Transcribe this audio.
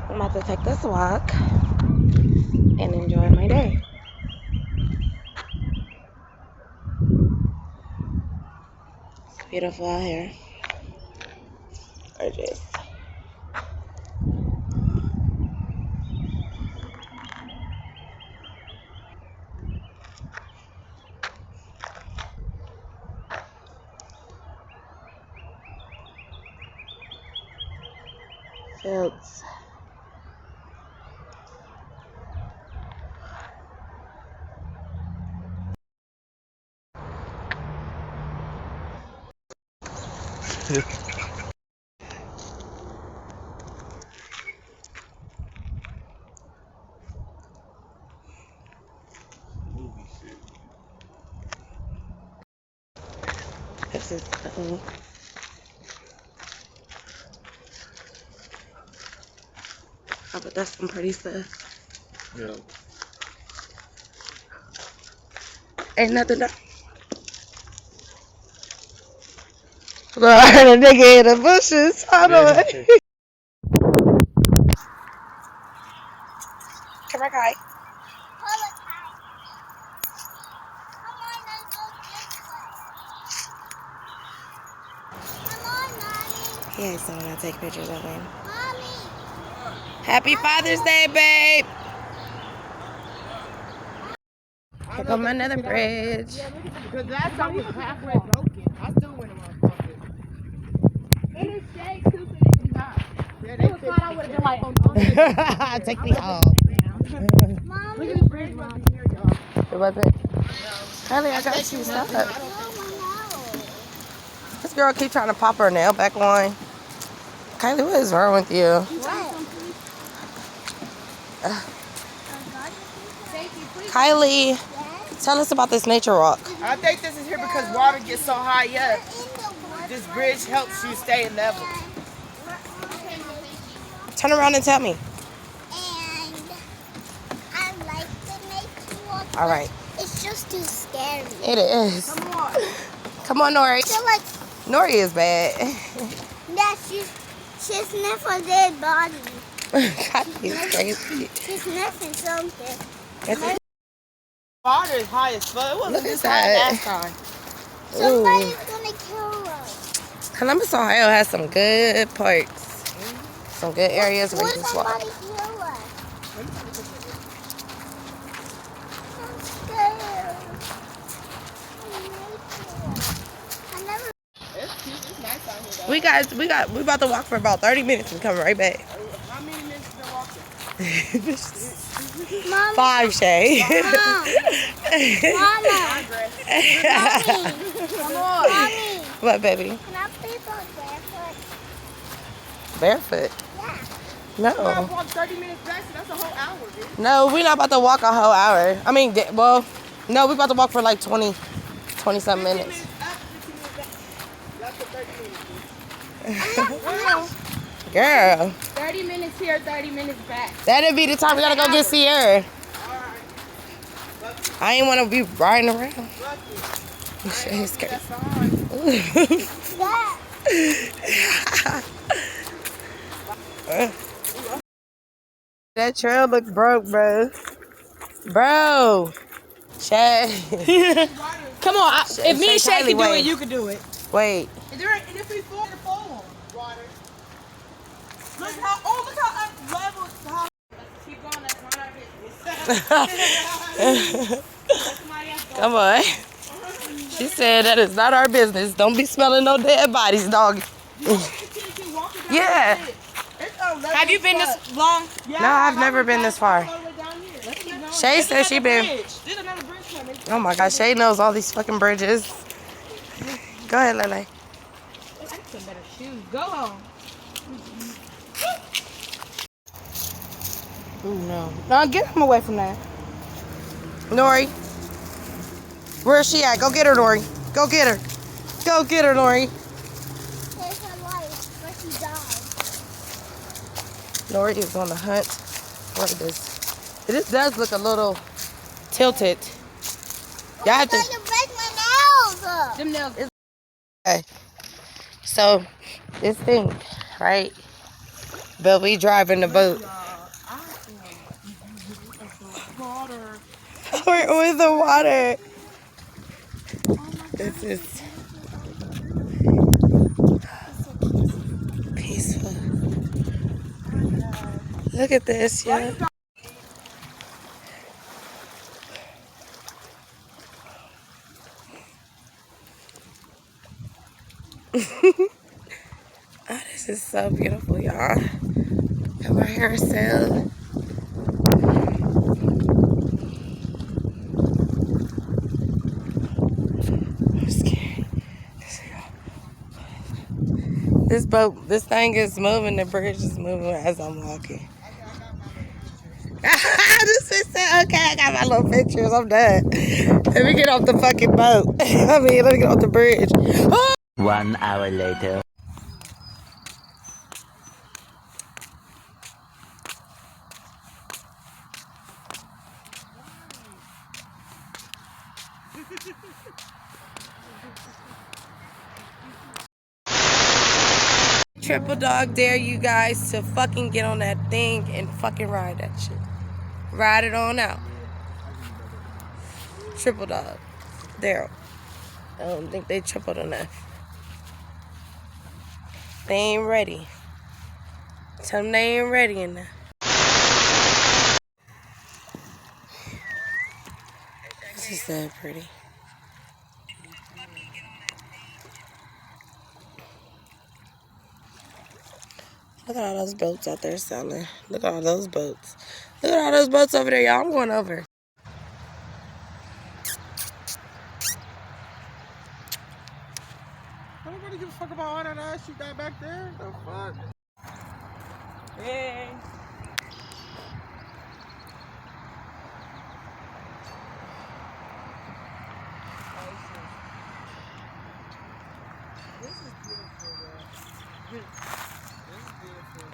I'm about to take this walk and enjoy my day. It's beautiful out here. Gorgeous. Fields. This is oh, but that's some pretty stuff. Yeah. Ain't nothing done. Lord, a nigga in the bushes. Hold on. Come on, Kai. He ain't someone I take pictures of him. Happy Father's Day, babe. Here come another bridge. Because last time was halfway broken. I still went around fucking. And it's shade too, so you can hide. Yeah, they thought I would have been like, Take me off. look at this bridge right here, y'all. It wasn't. Kylie, I got you stuff. This girl keep trying to pop her nail back on. Kylie, what is wrong with you? Kylie, tell us about this nature walk. I think this is here because water gets so high up. This bridge helps you stay level. Turn around and tell me. And I like the nature walk. All right. It's just too scary. It is. Come on. Come on, Nori. I feel like Nori is bad. that she's sniffing dead body. Kylie is crazy. She's sniffing something. Water is high as fuck. It wasn't Look at this high that. last time. Somebody's gonna kill us. Columbus, Ohio has some good parks. Some good areas where you What can if walk. somebody kill us? I'm scared. I never. It's cute. It's nice out here, We about to walk for about 30 minutes and come right back. though. How many minutes been walking? Mama. 5, Shay. Mama. Come on. Mommy. What, baby? Can I please go barefoot? Barefoot? Yeah. I No. walked 30 minutes back, so that's a whole hour, dude. No, we're not about to walk a whole hour. I mean, well, no, we're about to walk for like 20 something minutes. 15 minutes up, 15 minutes back. That's the 30 minutes. Girl, 30 minutes here, 30 minutes back. that'd be the time we gotta go get Sierra. I ain't want to be riding around. Shay's crazy. That trail look broke, bro. Bro. Shay. Come on, if me and Say Shay Kylie, can do wait. it, you can do it. Wait. And if we fall, the fall water. Look how unlevel. How. Let's keep going. That's not our business. Come on. She said that is not our business. Don't be smelling no dead bodies, dog. Yeah. Have you been this long? Yeah, No, I've never been this far. Shay said she been. There's another bridge coming. Oh my gosh, Shay knows all these fucking bridges. Go ahead, Lele. I need some better shoes. Go home. Ooh, no. No, get him away from that. Nori. Where is she at? Go get her, Nori. Go get her. Go get her, Nori. There's her life, but she died. Nori is on the hunt for this. This does look a little tilted. Y'all have to. I'm trying to break my nails. Them nails. Okay. So, this thing, right? But we driving the boat. Water. We're with the water. This is peaceful. Look at this, yeah. Oh, this is so beautiful, y'all. Got my hair set. I'm scared. This boat, this thing is moving. The bridge is moving as I'm walking. This bitch said, okay, I got my little pictures. I'm done. Let me get off the fucking boat. Let me get off the bridge. Oh! 1 hour later. Triple dog dare you guys to fucking get on that thing and fucking ride that shit. Ride it on out. Triple dog. Daryl. I don't think they tripled enough. They ain't ready. Tell them they ain't ready enough. This is so pretty. Look at all those boats out there selling. Look at all those boats. Look at all those boats over there, y'all. I'm going over. Nobody give a fuck about all that ass you got back there. The fuck? Hey. This is beautiful, bro. This is beautiful.